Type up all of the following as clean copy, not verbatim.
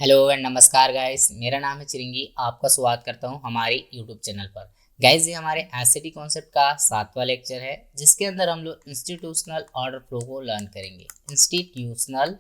Hello and नमस्कार guys, मेरा नाम है चिरंगी। आपका स्वागत करता हूं हमारे यूट्यूब चैनल पर। गाइस, ये हमारे एससीटी कॉन्सेप्ट का 7वां लेक्चर है, जिसके अंदर हम लोग इंस्टीट्यूशनल ऑर्डर फ्लो को लर्न करेंगे। इंस्टीट्यूशनल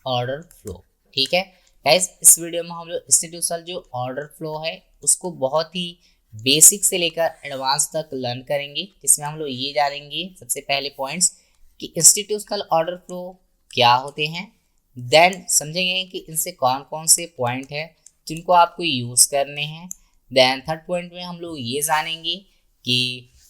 ऑर्डर फ्लो, ठीक है गाइस। इस वीडियो में हम लोग इंस्टीट्यूशनल जो ऑर्डर फ्लो है उसको बहुत ही बेसिक से लेकर एडवांस तक लर्न करेंगे, जिसमें हम लोग ये जानेंगे सबसे पहले पॉइंट्स कि इंस्टीट्यूशनल ऑर्डर फ्लो क्या होते हैं। देन समझेंगे कि इनसे कौन कौन से पॉइंट है जिनको आपको यूज़ करने हैं। देन थर्ड पॉइंट में हम लोग ये जानेंगे कि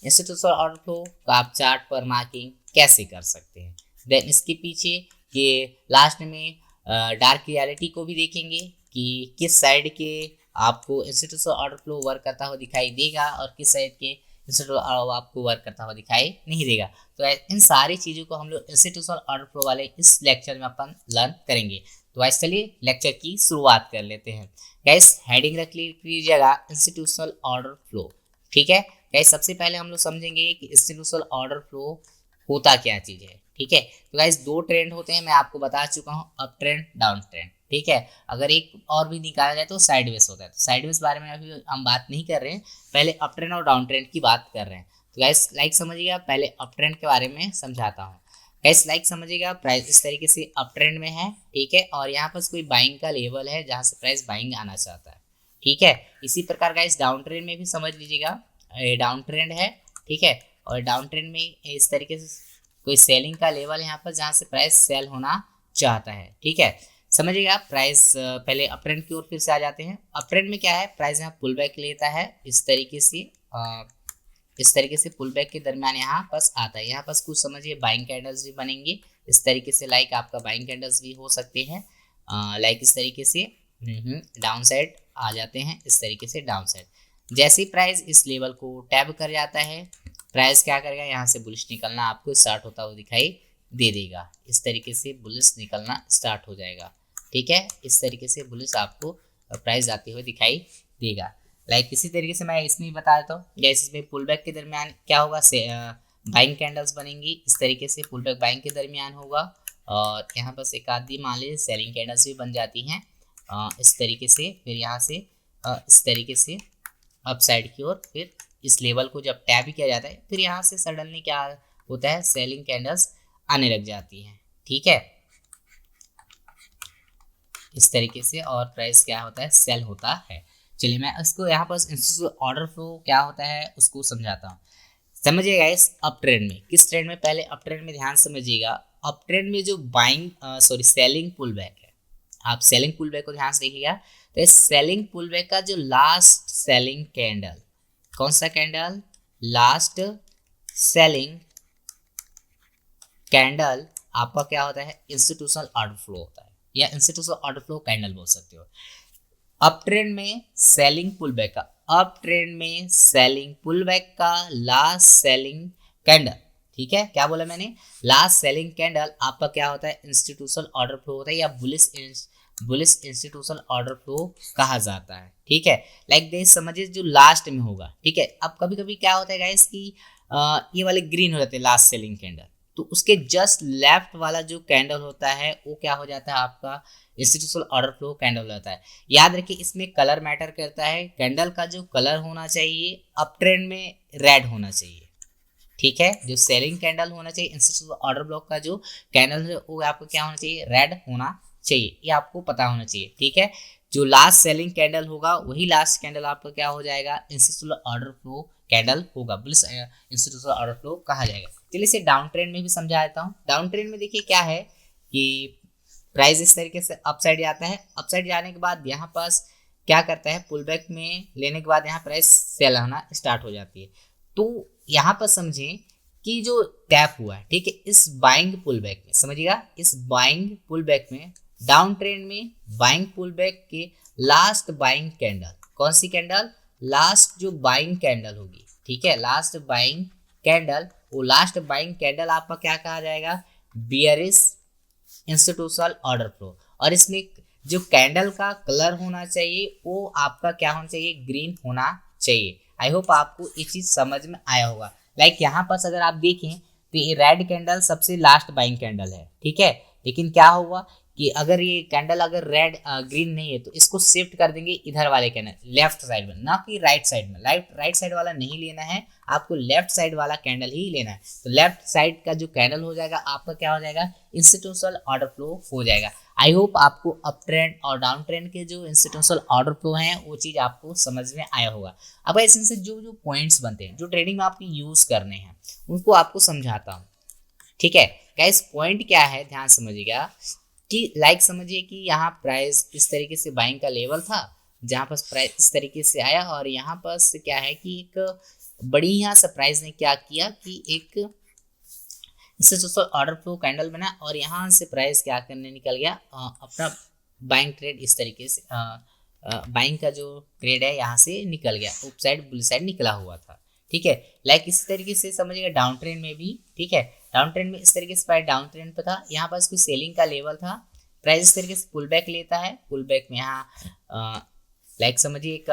इंस्टीट्यूशनल ऑर्डर फ्लो का आप चार्ट पर मार्किंग कैसे कर सकते हैं। देन इसके पीछे के लास्ट में डार्क रियलिटी को भी देखेंगे कि किस साइड के आपको इंस्टीट्यूशनल ऑर्डर फ्लो वर्क करता हुआ दिखाई देगा और किस साइड के इंस्टीट्यूशनल आपको वर्क करता हुआ दिखाई नहीं देगा। तो इन सारी चीज़ों को हम लोग इंस्टीट्यूशनल ऑर्डर फ्लो वाले इस लेक्चर में अपन लर्न करेंगे। तो आज चलिए लेक्चर की शुरुआत कर लेते हैं। गाइस, हेडिंग रख लीजिएगा इंस्टीट्यूशनल ऑर्डर फ्लो, ठीक है। गाइस, सबसे पहले हम लोग समझेंगे कि इंस्टीट्यूशनल ऑर्डर फ्लो होता क्या चीज़ है, ठीक है। तो गाइस, दो ट्रेंड होते हैं, मैं आपको बता चुका हूँ, अप ट्रेंड डाउन ट्रेंड, ठीक है। अगर एक और भी निकाला जाए तो साइडवेज होता है। तो साइडवेज बारे में अभी हम बात नहीं कर रहे हैं, पहले अप ट्रेंड और डाउन ट्रेंड की बात कर रहे हैं। तो गाइस लाइक समझिएगा, पहले अप ट्रेंड के बारे में समझाता हूँ। गाइस लाइक समझिएगा, प्राइस इस तरीके से अप ट्रेंड में है, ठीक है, और यहाँ पर कोई बाइंग का लेवल है जहाँ से प्राइस बाइंग आना चाहता है, ठीक है। इसी प्रकार गाइस डाउन ट्रेंड में भी समझ लीजिएगा, डाउन ट्रेंड है, ठीक है, और डाउन ट्रेंड में इस तरीके से कोई सेलिंग का लेवल यहाँ पर जहाँ से प्राइस सेल होना चाहता है, ठीक है। समझिएगा, प्राइस पहले अप ट्रेंड की ओर फिर से आ जाते हैं। अप ट्रेंड में क्या है, प्राइस यहाँ पुल बैक लेता है इस तरीके से पुल बैक के दरमियान यहाँ पास आता है। यहाँ पास कुछ समझिए बाइंग कैंडल्स भी बनेंगे इस तरीके से, लाइक आपका बाइंग कैंडल्स भी हो सकते हैं, लाइक इस तरीके से डाउन साइड आ जाते हैं, इस तरीके से डाउन साइड। जैसे ही प्राइस इस लेवल को टैप कर जाता है, प्राइस क्या करेगा, यहाँ से बुलिश निकलना आपको स्टार्ट होता हुआ दिखाई दे देगा। इस तरीके से बुलिश निकलना स्टार्ट हो जाएगा, ठीक है। इस तरीके से बुलिश आपको प्राइस आते हुए दिखाई देगा। लाइक इसी तरीके से मैं इसमें बता देता हूँ, जैसे इसमें पुल बैक के दरमियान क्या होगा, बाइंग कैंडल्स बनेंगी इस तरीके से, पुल बैक बाइंग के दरमियान होगा, और यहाँ पर एक आधी मान लीजिए सेलिंग कैंडल्स भी बन जाती हैं इस तरीके से। फिर यहाँ से इस तरीके से अप साइड की ओर, फिर इस लेवल को जब टैप किया जाता है, फिर यहाँ से सडनली क्या होता है, सेलिंग कैंडल्स आने लग जाती हैं, ठीक है, इस तरीके से, और प्राइस क्या होता है, सेल होता है। चलिए मैं इसको यहाँ पर ऑर्डर फ्लो क्या होता है उसको समझाता हूँ। समझिएगा, इस अप ट्रेंड में, किस ट्रेंड में, पहले अप ट्रेंड में ध्यान समझिएगा। अप ट्रेंड में जो बाइंग सेलिंग पुल बैक है, आप सेलिंग पुल बैक को ध्यान से देखिएगा। तो इस सेलिंग पुल बैक का जो लास्ट सेलिंग कैंडल, कौन सा कैंडल, लास्ट सेलिंग कैंडल आपका क्या होता है, इंस्टीट्यूशनल ऑर्डर फ्लो होता है, या इंस्टीट्यूशनल ऑर्डर फ्लो कैंडल बोल सकते हो। अप ट्रेंड में सेलिंग पुल बैक का, अप ट्रेंड में सेलिंग पुल बैक का लास्ट सेलिंग कैंडल, ठीक है। क्या बोला मैंने, लास्ट सेलिंग कैंडल आपका क्या होता है, इंस्टीट्यूशनल ऑर्डर फ्लो होता है, या बुलिश इंस्टीट्यूशनल ऑर्डर फ्लो कहा जाता है, ठीक है। लाइक दिस समझिए, जो लास्ट में होगा, ठीक है। अब कभी कभी क्या होता है गाइस कि ये वाले ग्रीन हो जाते हैं लास्ट सेलिंग कैंडल, तो उसके जस्ट लेफ्ट वाला जो कैंडल होता है वो क्या हो जाता है, आपका इंस्टीट्यूशनल ऑर्डर फ्लो कैंडल हो जाता है। याद रखिए, इसमें कलर मैटर करता है। कैंडल का जो कलर होना चाहिए अप ट्रेंड में रेड होना चाहिए, ठीक है। जो सेलिंग कैंडल होना चाहिए, इंस्टीट्यूशनल ऑर्डर ब्लॉक का जो कैंडल है वो आपको क्या होना चाहिए, रेड होना चाहिए, ये आपको पता होना चाहिए, ठीक है। जो लास्ट सेलिंग कैंडल होगा वही लास्ट कैंडल आपका क्या हो जाएगा, इंस्टीट्यूशनल ऑर्डर फ्लो कैंडल होगा, बुलिश इंस्टीट्यूशनल ऑर्डर फ्लो कहा जाएगा। चलिए इसे डाउन ट्रेंड में भी समझा देता हूँ। डाउन ट्रेंड में देखिए क्या है कि प्राइस इस तरीके से अप साइड जाता है, अप साइड जाने के बाद यहाँ पास क्या करता है, पुल बैक में लेने के बाद यहाँ प्राइस सेल होना स्टार्ट हो जाती है। तो यहाँ पर समझें कि जो टैप हुआ है, ठीक है, इस बाइंग पुल बैक में, समझिएगा, इस बाइंग पुल बैक में, डाउन ट्रेंड में बाइंग पुल बैक के लास्ट बाइंग कैंडल, कौन सी कैंडल, लास्ट जो बाइंग कैंडल होगी, ठीक है, लास्ट बाइंग कैंडल, वो लास्ट बाइंग कैंडल आपका क्या कहा जाएगा, बियरिश इंस्टीट्यूशनल ऑर्डर फ्लो। और इसमें जो कैंडल का कलर होना चाहिए वो आपका क्या होना चाहिए, ग्रीन होना चाहिए। आई होप आपको ये चीज समझ में आया होगा। लाइक यहाँ पर अगर आप देखें तो ये रेड कैंडल सबसे लास्ट बाइंग कैंडल है, ठीक है, लेकिन क्या हुआ कि अगर ये कैंडल अगर रेड ग्रीन नहीं है तो इसको शिफ्ट कर देंगे इधर वाले कैंडल लेफ्ट साइड में, ना कि राइट साइड में। राइट साइड वाला नहीं लेना है आपको, लेफ्ट साइड वाला कैंडल ही लेना है। तो लेफ्ट साइड का जो कैंडल हो जाएगा आपका क्या हो जाएगा, इंस्टीट्यूशनल ऑर्डर फ्लो हो जाएगा। आई होप आपको अप ट्रेंड और डाउन ट्रेंड के जो इंस्टीट्यूशनल ऑर्डर फ्लो हैं वो चीज़ आपको समझ में आया होगा। अब ऐसे से जो जो पॉइंट्स बनते हैं जो ट्रेडिंग में आपको यूज़ करने हैं उनको आपको समझाता हूँ। ठीक है गाइस, पॉइंट क्या है ध्यान समझिएगा कि लाइक समझिए कि यहाँ प्राइस इस तरीके से बाइंग का लेवल था, जहाँ पर प्राइस इस तरीके से आया और यहाँ पर क्या है कि एक बड़ी यहाँ सरप्राइज ने क्या किया कि एक इससे ऑर्डर फ्लो कैंडल बना और यहाँ से प्राइस क्या करने निकल गया, अपना बाइंग ट्रेड इस तरीके से बाइंग का जो ट्रेड है यहाँ से निकल गया, अप साइड बुल साइड निकला हुआ था। ठीक है, लाइक इस तरीके से समझिएगा डाउन ट्रेंड में भी। ठीक है, डाउन ट्रेंड में इस तरीके से प्राइस डाउन ट्रेंड पे था, यहाँ पर इसकी सेलिंग का लेवल था, प्राइस इस तरीके से पुल बैक लेता है, पुल बैक में यहाँ लाइक समझिए एक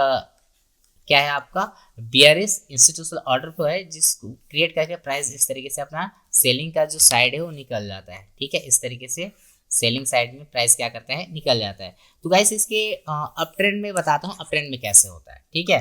क्या है आपका बियरिश इंस्टीट्यूशनल ऑर्डर फ्लो है जिसको क्रिएट करके प्राइस इस तरीके से अपना सेलिंग का जो साइड है वो निकल जाता है। ठीक है, इस तरीके से सेलिंग साइड में प्राइस क्या करता है, निकल जाता है। तो गाइस इसके अप ट्रेंड में बताता हूँ अप ट्रेंड में कैसे होता है। ठीक है,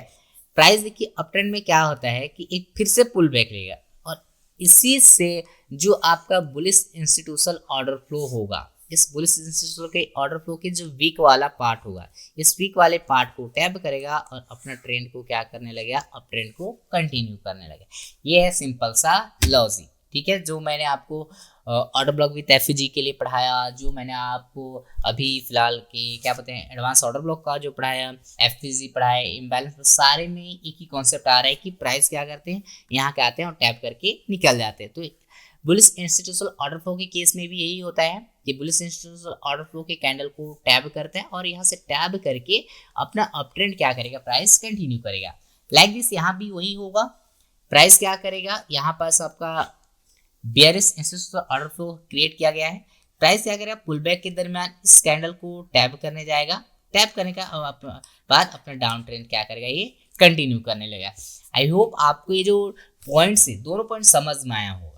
प्राइस देखिए अप ट्रेंड में क्या होता है कि एक फिर से पुल बैक लेगा और इसी से जो आपका बुलिश इंस्टीट्यूशनल ऑर्डर फ्लो होगा, इस बुलिश इंस्टीट्यूशनल के ऑर्डर फ्लो के जो वीक वाला पार्ट होगा, इस वीक वाले पार्ट को टैप करेगा और अपना ट्रेंड को क्या करने लगेगा, अप ट्रेंड को कंटिन्यू करने लगेगा। ये है सिंपल सा लॉजिक। ठीक है, जो मैंने आपको ऑर्डर ब्लॉक विद एफजी के लिए पढ़ाया, जो मैंने आपको अभी फिलहाल के क्या कहते हैं एडवांस ऑर्डर ब्लॉक का जो पढ़ाया, एफजी पढ़ाया, इम्बैलेंस, सारे में एक ही कॉन्सेप्ट आ रहा है कि प्राइस क्या करते हैं, यहाँ के आते हैं और टैप करके निकल जाते हैं। तो बुलिश इंस्टीट्यूशनल ऑर्डर फ्लो के केस में भी यही होता है कि बुलिश इंस्टीट्यूशनल ऑर्डर फ्लो के कैंडल को टैब करते हैं और यहाँ से टैब करके अपना अप ट्रेंड क्या करेगा, प्राइस कंटिन्यू करेगा। लाइक दिस यहाँ भी वही होगा, प्राइस क्या करेगा, यहाँ पास आपका bearish institutional order flow create किया गया है, प्राइस क्या करेगा, पुल बैक के दरमियान इस कैंडल को टैब करने जाएगा, टैप करने का बाद अपना डाउन ट्रेंड क्या करेगा, ये कंटिन्यू करने लगेगा। आई होप आपको ये जो पॉइंट्स है दोनों पॉइंट समझ में आया होगा।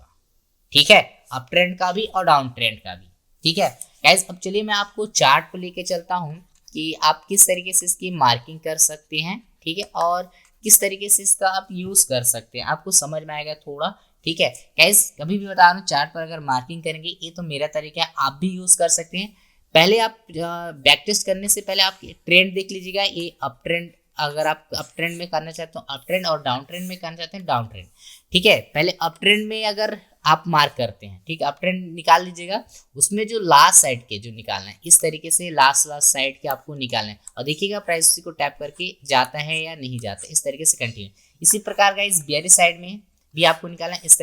ठीक है, अप ट्रेंड का भी और डाउन ट्रेंड का भी। ठीक है गाइस, अब चलिए मैं आपको चार्ट पर लेके चलता हूँ कि आप किस तरीके से इसकी मार्किंग कर सकते हैं। ठीक है, और किस तरीके से इसका आप यूज़ कर सकते हैं, आपको समझ में आएगा थोड़ा। ठीक है गाइस, कभी भी बता रहा हूँ चार्ट पर अगर मार्किंग करेंगे, ये तो मेरा तरीका है, आप भी यूज़ कर सकते हैं। पहले आप बैक टेस्ट करने से पहले आप ट्रेंड देख लीजिएगा, ये अप ट्रेंड अगर आप अप ट्रेंड में करना चाहते हो अप ट्रेंड और डाउन ट्रेंड में करना चाहते हैं डाउन ट्रेंड। ठीक है, पहले अप ट्रेंड में अगर आप मार्क करते हैं, ठीक है, अप ट्रेंड निकाल लीजिएगा, उसमें जो लास्ट साइड के जो निकालना है इस तरीके से लास्ट साइड के आपको निकालना है और देखिएगा प्राइस उसी को टैप करके जाता है या नहीं जाता, इस तरीके से कंटिन्यू। इसी प्रकार का इस बियरिश साइड में भी आपको निकालना है, इस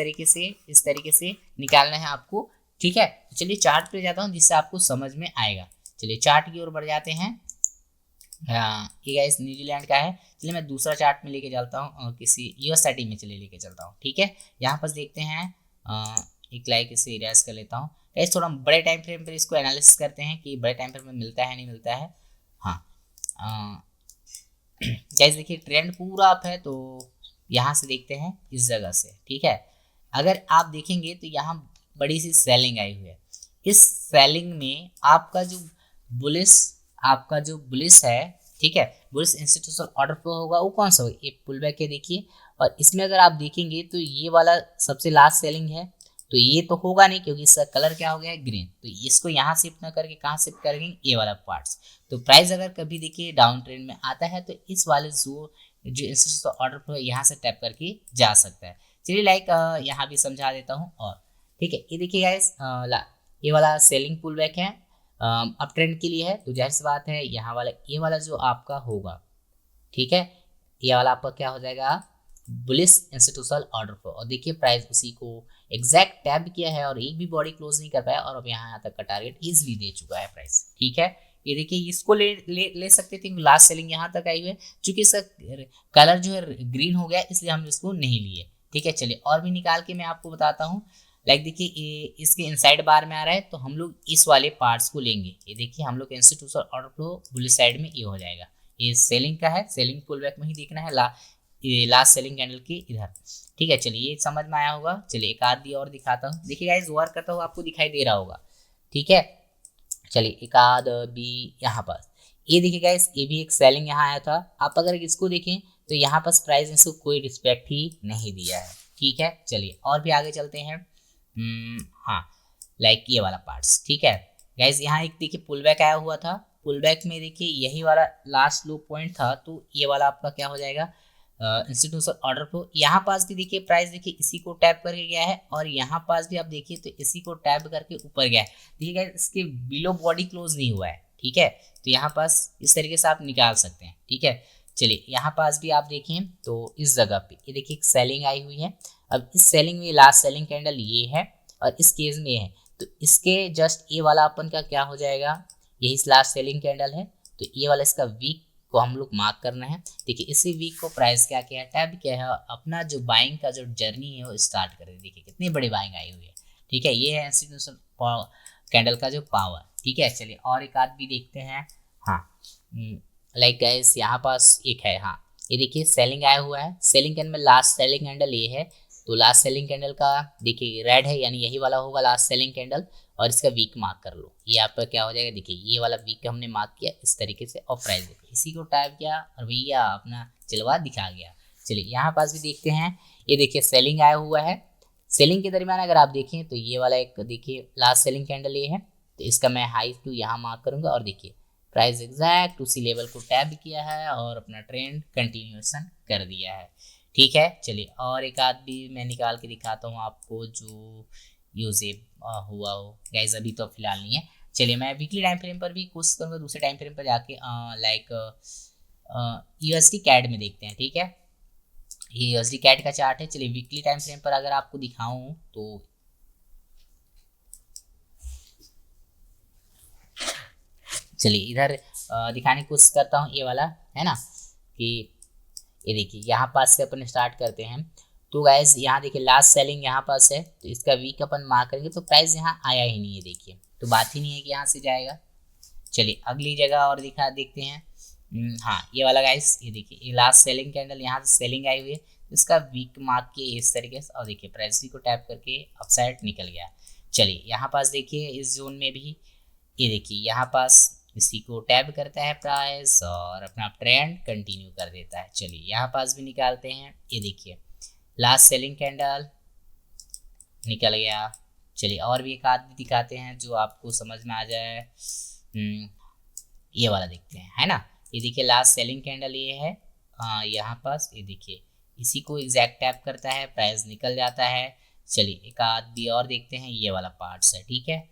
तरीके से निकालना है आपको। ठीक है, तो चलिए चार्ट पे जाता हूँ जिससे आपको समझ में आएगा। चलिए चार्ट की ओर बढ़ जाते हैं। ये गाइस न्यूजीलैंड का है, चलिए मैं दूसरा चार्ट में लेके चलता हूँ और किसी यूएसआईटी में चलिए लेके चलता हूँ। ठीक है, यहाँ पर देखते हैं एक लाइक इसे इरेज कर लेता हूँ। गाइस थोड़ा बड़े टाइम फ्रेम पर इसको एनालिसिस करते हैं कि बड़े टाइम फ्रेम में मिलता है नहीं मिलता है। हाँ गाइस देखिए ट्रेंड पूरा अप है, तो यहाँ से देखते हैं इस जगह से। ठीक है, अगर आप देखेंगे तो यहाँ बड़ी सी सेलिंग आई हुई है, इस सेलिंग में आपका जो बुलिश है, ठीक है, बुलिश इंस्टीट्यूशनल ऑर्डर फ्लो होगा वो कौन सा होगा, एक पुल बैक है देखिए, और इसमें अगर आप देखेंगे तो ये वाला सबसे लास्ट सेलिंग है, तो ये तो होगा नहीं क्योंकि इसका कलर क्या हो गया है, ग्रीन। तो इसको यहाँ शिफ्ट ना करके कहाँ शिफ्ट करेंगे, ये वाला पार्ट्स। तो प्राइस अगर कभी देखिए डाउन ट्रेंड में आता है तो इस वाले जो इंस्टीट्यूशनल ऑर्डर फ्लो यहाँ से टैप करके जा सकता है। चलिए लाइक यहाँ भी समझा देता हूँ। और ठीक है, ये देखिए गाइस ये वाला सेलिंग पुल बैक है, अप ट्रेंड के लिए है, तो जाहिर सी बात है यहाँ वाला ये वाला जो आपका होगा, ठीक है, ये वाला आपका क्या हो जाएगा, बुलिश इंस्टीट्यूशनल ऑर्डर फ्लो। और देखिए प्राइस उसी को एग्जैक्ट टैब किया है और एक भी बॉडी क्लोज नहीं कर पाया और अब यहाँ तक का टारगेट इजीली दे चुका है प्राइस। ठीक है, ये देखिए इसको ले सकते थे, लास्ट सेलिंग यहाँ तक आई हुई है, चूंकि इसका कलर जो है ग्रीन हो गया इसलिए हम इसको नहीं लिए। ठीक है, चलिए और भी निकाल के मैं आपको बताता हूँ। लाइक देखिए इसके इनसाइड बार में आ रहा है तो हम लोग इस वाले पार्ट्स को लेंगे। ये देखिए हम लोग institutional order flow bullish side में ये हो जाएगा, ये सेलिंग का है, सेलिंग पुल बैक में ही देखना है लास्ट सेलिंग कैंडल के इधर। ठीक है, चलिए ये समझ में आया होगा। चलिए एक आध दी और दिखाता हूँ। देखिए गाइस वर्क करता हुआ आपको दिखाई दे रहा होगा। ठीक है, चलिए एक आध बी यहाँ पर ये देखिए गाइस, ये भी एक सेलिंग यहाँ आया था। आप अगर इसको देखें तो यहाँ पर प्राइस इसको कोई रिस्पेक्ट ही नहीं दिया है। ठीक है, चलिए और भी आगे चलते हैं। हाँ, लाइक ये वाला पार्ट्स। ठीक है गाइस, यहाँ एक देखिए पुल बैक आया हुआ था। पुल बैक में देखिए यही वाला लास्ट लो पॉइंट था, तो ये वाला आपका क्या हो जाएगा, इंस्टीट्यूशनल ऑर्डर फ्लो। यहाँ पास भी देखिए प्राइस देखिए इसी को टैप करके गया है, और यहाँ पास भी आप देखिए तो इसी को टैप करके ऊपर गया है। देखिए गाइस, इसके बिलो बॉडी क्लोज नहीं हुआ है। ठीक है, तो यहाँ पास इस तरीके से आप निकाल सकते हैं। ठीक है, चलिए यहाँ पास भी आप देखें तो इस जगह पे ये देखिए एक सेलिंग आई हुई है। अब इस सेलिंग में लास्ट सेलिंग कैंडल ये है और इस केस में ये है, तो इसके जस्ट ये वाला अपन का क्या हो जाएगा, यही लास्ट सेलिंग कैंडल है, तो ये वाला इसका वीक को हम लोग मार्क करना है। देखिए इसी वीक को प्राइस क्या किया है, टैब किया है, अपना जो बाइंग का जो जर्नी है वो स्टार्ट कर दी। देखिए कितनी बड़ी बाइंग आई हुई है। ठीक है, ये है इंस्टीट्यूशनल कैंडल का जो पावर। ठीक है, चलिए और एक आध भी देखते हैं। हाँ, लाइक गाइस यहाँ पास एक है। हाँ, ये देखिए सेलिंग आया हुआ है। सेलिंग कैंडल में लास्ट सेलिंग कैंडल ये है, तो लास्ट सेलिंग कैंडल का देखिए रेड है, यानी यही वाला होगा लास्ट सेलिंग कैंडल, और इसका वीक मार्क कर लो। ये आपका क्या हो जाएगा, देखिए ये वाला वीक हमने मार्क किया इस तरीके से, और प्राइस देखिए इसी को टाइप किया और भैया अपना चिलवा दिखा गया। चलिए यहाँ पास भी देखते हैं। ये देखिए सेलिंग आया हुआ है। सेलिंग के दरमियान अगर आप देखें तो ये वाला एक देखिए लास्ट सेलिंग कैंडल ये है, तो इसका मैं हाई टू यहाँ मार्क करूँगा, और देखिए प्राइस एग्जैक्ट उसी लेवल को टैप किया है और अपना ट्रेंड कंटिन्यूएशन कर दिया है। ठीक है, चलिए और एक आध भी मैं निकाल के दिखाता हूँ आपको जो यूजेब हुआ हो। गाइस अभी तो फिलहाल नहीं है। चलिए मैं वीकली टाइम फ्रेम पर भी कोशिश करूँगा, दूसरे टाइम फ्रेम पर जाके लाइक यूएसडी कैड में देखते हैं। ठीक है, ये यूएसडी कैड का चार्ट है। चलिए वीकली टाइम फ्रेम पर अगर आपको दिखाऊं तो चलिए इधर दिखाने की कोशिश करता हूँ। ये वाला है ना, कि ये देखिए यहाँ पास से अपन स्टार्ट करते हैं। तो गाइस यहाँ देखिए लास्ट सेलिंग यहाँ पास है, तो इसका वीक अपन मार्क करेंगे, तो प्राइस यहाँ आया ही नहीं है। देखिए तो बात ही नहीं है कि यहाँ से जाएगा। चलिए अगली जगह और देखते हैं। हाँ, ये वाला गाइस, ये देखिए ये लास्ट सेलिंग कैंडल यहाँ से सेलिंग आई हुई है, तो इसका वीक मार्क किए इस तरीके से, और देखिए प्राइस को टैप करके अपसाइड निकल गया। चलिए यहाँ पास देखिए इस जोन में भी ये देखिए यहाँ पास इसी को टैब करता है प्राइस और अपना ट्रेंड कंटिन्यू कर देता है। चलिए यहाँ पास भी निकालते हैं। ये देखिए लास्ट सेलिंग कैंडल निकल गया। चलिए और भी एक आध भी दिखाते हैं जो आपको समझ में आ जाए। ये वाला देखते हैं, है ना। ये देखिए लास्ट सेलिंग कैंडल ये है, यहाँ पास ये देखिए इसी को एग्जैक्ट टैप करता है, प्राइस निकल जाता है। चलिए एक आध भी और देखते हैं। ये वाला पार्ट्स है। ठीक है,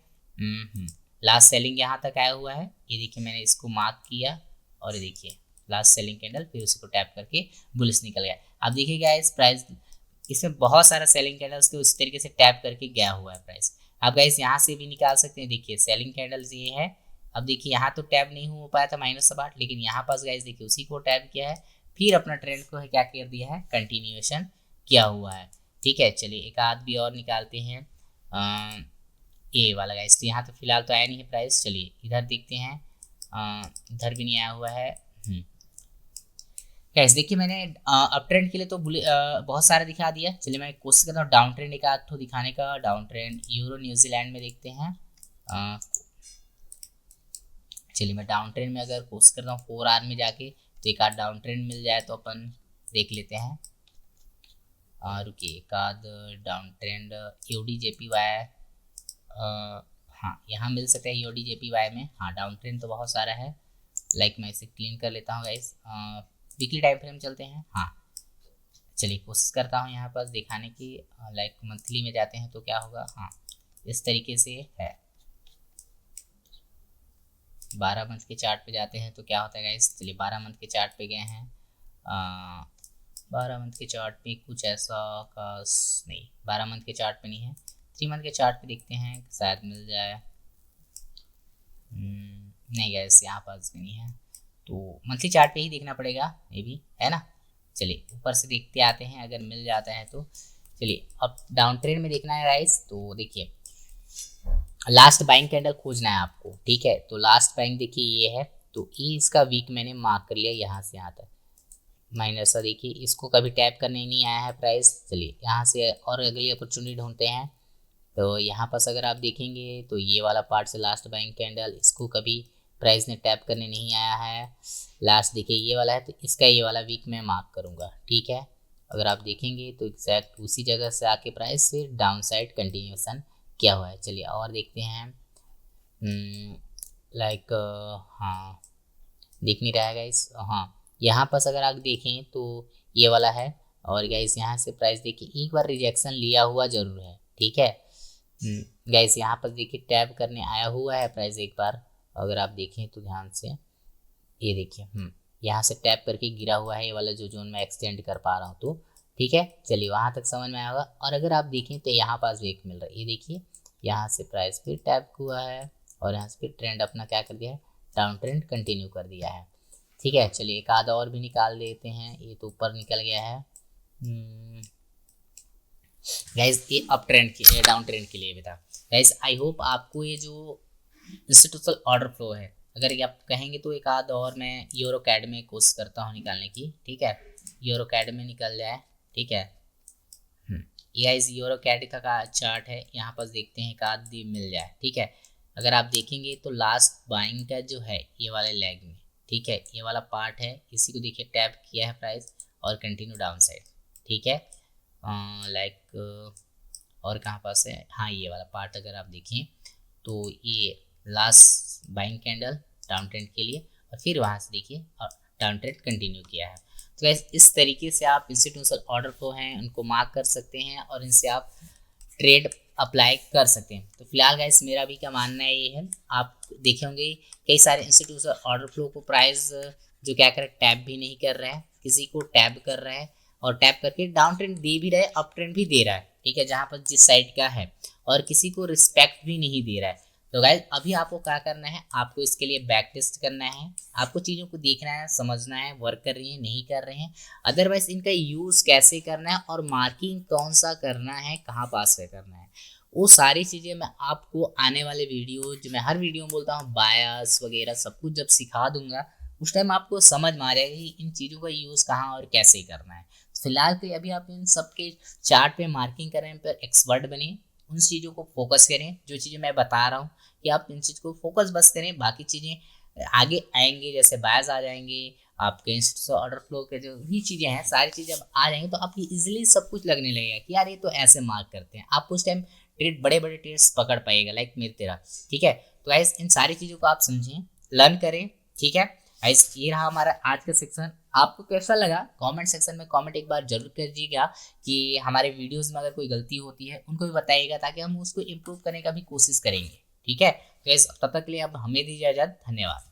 लास्ट सेलिंग यहाँ तक आया हुआ है। ये देखिए मैंने इसको मार्क किया, और ये देखिए लास्ट सेलिंग कैंडल, फिर उसी को टैप करके बुलिश निकल गया। अब देखिए गाइस प्राइस इसमें बहुत सारा सेलिंग कैंडल्स के उस तरीके से टैप करके गया हुआ है प्राइस। अब गाइस यहाँ से भी निकाल सकते हैं। देखिए सेलिंग कैंडल्स ये है। अब देखिए यहाँ तो टैप नहीं हो पाया था -8, लेकिन यहाँ पास गाइस देखिए उसी को टैप किया है, फिर अपना ट्रेंड को क्या कर दिया है, कंटिन्यूएशन किया हुआ है। ठीक है, चलिए एक आध भी और निकालते हैं। ये वाला गाइस, तो यहाँ तो फिलहाल तो आया नहीं है प्राइस। चलिए इधर देखते हैं। इधर भी नहीं आया हुआ है। गाइस देखिए मैंने अप ट्रेंड के लिए तो बहुत सारे दिखा दिया। चलिए मैं कोशिश करता हूँ डाउन ट्रेंड एक आध तो दिखाने का। डाउन ट्रेंड यूरो न्यूजीलैंड में देखते हैं। चलिए मैं डाउन ट्रेंड में अगर कोशिश करता हूँ 4 आवर में जाके, तो एक आध डाउन ट्रेंड मिल जाए तो अपन देख लेते हैं। रुकिए एक आध डाउन ट्रेंड UDJPY, हाँ यहाँ मिल सकता है UDJPY में। हाँ डाउन ट्रेंड तो बहुत सारा है, लाइक मैं इसे क्लीन कर लेता हूँ गाइस। वीकली टाइम फ्रेम चलते हैं। हाँ चलिए कोशिश करता हूँ यहाँ पर दिखाने की। लाइक मंथली में जाते हैं तो क्या होगा। हाँ इस तरीके से है। 12 मंथ के चार्ट पे जाते हैं तो क्या होता है गाइस। चलिए 12 मंथ के चार्ट पे गए हैं। 12 मंथ के चार्ट पे कुछ ऐसा खास नहीं, 12 मंथ के चार्ट पे नहीं है। 3 मंथ के चार्ट पे देखते हैं, शायद मिल जाए। नहीं गाइस यहाँ पास भी नहीं है, तो मंथली चार्ट पे ही देखना पड़ेगा मे बी, है ना। चलिए ऊपर से देखते आते हैं, अगर मिल जाता है तो। चलिए अब डाउन ट्रेंड में देखना है गाइस, तो देखिए लास्ट बाइंग कैंडल खोजना है आपको। ठीक है, तो लास्ट बाइंग देखिए ये है, तो ये इसका वीक मैंने मार्क कर लिया यहाँ से यहाँ तक माइनस। देखिए इसको कभी टैप करने नहीं आया है प्राइस। चलिए यहाँ से और अगली अपॉर्चुनिटी ढूंढते हैं। तो यहाँ पास अगर आप देखेंगे तो ये वाला पार्ट से लास्ट बाइंग कैंडल, इसको कभी प्राइस ने टैप करने नहीं आया है। लास्ट देखिए ये वाला है, तो इसका ये वाला वीक मैं मार्क करूँगा, ठीक है। अगर आप देखेंगे तो एग्जैक्ट उसी जगह से आके प्राइस फिर डाउन साइड कंटिन्यूएशन किया हुआ है। चलिए और देखते हैं। लाइक हाँ, दिख नहीं रहा है गाइस। हाँ, यहाँ पास अगर आप देखें तो ये वाला है, और गाइस यहाँ से प्राइस देखिए एक बार रिजेक्शन लिया हुआ जरूर है, ठीक है। गाइस यहाँ पर देखिए टैप करने आया हुआ है प्राइस एक बार, अगर आप देखें तो ध्यान से, ये देखिए यहाँ से टैप करके गिरा हुआ है ये वाला जो जोन मैं एक्सटेंड कर पा रहा हूँ, तो ठीक है। चलिए वहाँ तक समझ में आया होगा। और अगर आप देखें तो यहाँ पास भी एक मिल रहा है, ये देखिए यहाँ से प्राइस फिर टैप हुआ है और यहाँ से फिर ट्रेंड अपना क्या कर दिया है, डाउन ट्रेंड कंटिन्यू कर दिया है, ठीक है। चलिए एक आधा और भी निकाल देते हैं, ये तो ऊपर निकल गया है। गाइस ये अप ट्रेंड के डाउन ट्रेंड के लिए भी था। गाइस आई होप आपको ये जो इंस्टीट्यूशनल ऑर्डर फ्लो है, अगर ये आप कहेंगे तो एक आध और मैं यूरो कैड में कोशिश करता हूँ निकालने की, ठीक है। यूरो कैड में निकल जाए, ठीक है। ये गाइस यूरो कैड का चार्ट है, यहाँ पर देखते हैं एक आध भी मिल जाए, ठीक है। अगर आप देखेंगे तो लास्ट बाइंग का जो है ये वाले लेग में, ठीक है, ये वाला पार्ट है, इसी को देखिए टैप किया है प्राइस और कंटिन्यू डाउन साइड, ठीक है। लाइक और कहाँ पास है, हाँ ये वाला पार्ट अगर आप देखें तो ये last buying candle down trend के लिए, और फिर वहाँ से देखिए डाउन ट्रेंड कंटिन्यू किया है। तो गाइस इस तरीके से आप इंस्टीट्यूशनल ऑर्डर फ्लो हैं उनको मार्क कर सकते हैं और इनसे आप ट्रेड अप्लाई कर सकते हैं। तो फिलहाल गाइस मेरा भी क्या मानना है ये है, आप देखे होंगे कई सारे इंस्टीट्यूशनल ऑर्डर फ्लो को प्राइस जो क्या कर टैप भी नहीं कर रहा है, किसी को टैप कर रहा है और टैप करके डाउन ट्रेंड दे भी रहा है, अप ट्रेंड भी दे रहा है, ठीक है, जहाँ पर जिस साइड का है, और किसी को रिस्पेक्ट भी नहीं दे रहा है। तो गाइस अभी आपको क्या करना है, आपको इसके लिए बैक टेस्ट करना है, आपको चीज़ों को देखना है, समझना है, वर्क कर रही है नहीं कर रहे हैं, अदरवाइज इनका यूज़ कैसे करना है और मार्किंग कौन सा करना है, कहाँ पास से करना है, वो सारी चीज़ें मैं आपको आने वाले वीडियो, जो मैं हर वीडियो में बोलता हूँ बायस वगैरह सब कुछ जब सिखा दूंगा, उस टाइम आपको समझ में आ जाएगा कि इन चीज़ों का यूज़ कहाँ और कैसे करना है। फिलहाल तो अभी आप इन सब के चार्ट पे मार्किंग करें, पर एक्सपर्ट बने, उन चीज़ों को फोकस करें जो चीज़ें मैं बता रहा हूँ, कि आप इन चीज़ को फोकस बस करें, बाकी चीज़ें आगे आएंगे, जैसे बायस आ जाएंगे, आपके इंस्टीट्यूशनल ऑर्डर फ्लो के जो भी चीज़ें हैं सारी चीज़ें अब आ जाएंगी, तो आपकी इजीली सब कुछ लगने लगेगा कि यार ये तो ऐसे मार्क करते हैं। आप उस टाइम ट्रेड बड़े बड़े ट्रेड्स पकड़ पाएगा, लाइक मेरी तरह, ठीक है। तो गाइस इन सारी चीज़ों को आप समझें, लर्न करें, ठीक है। गाइस ये रहा हमारा आज का सेक्शन। आपको कैसा लगा कमेंट सेक्शन में कमेंट एक बार जरूर कीजिएगा, कि हमारे वीडियोस में अगर कोई गलती होती है उनको भी बताइएगा, ताकि हम उसको इम्प्रूव करने का भी कोशिश करेंगे, ठीक है। तो गाइस तब तक के लिए अब हमें दीजिए इजाजत, धन्यवाद।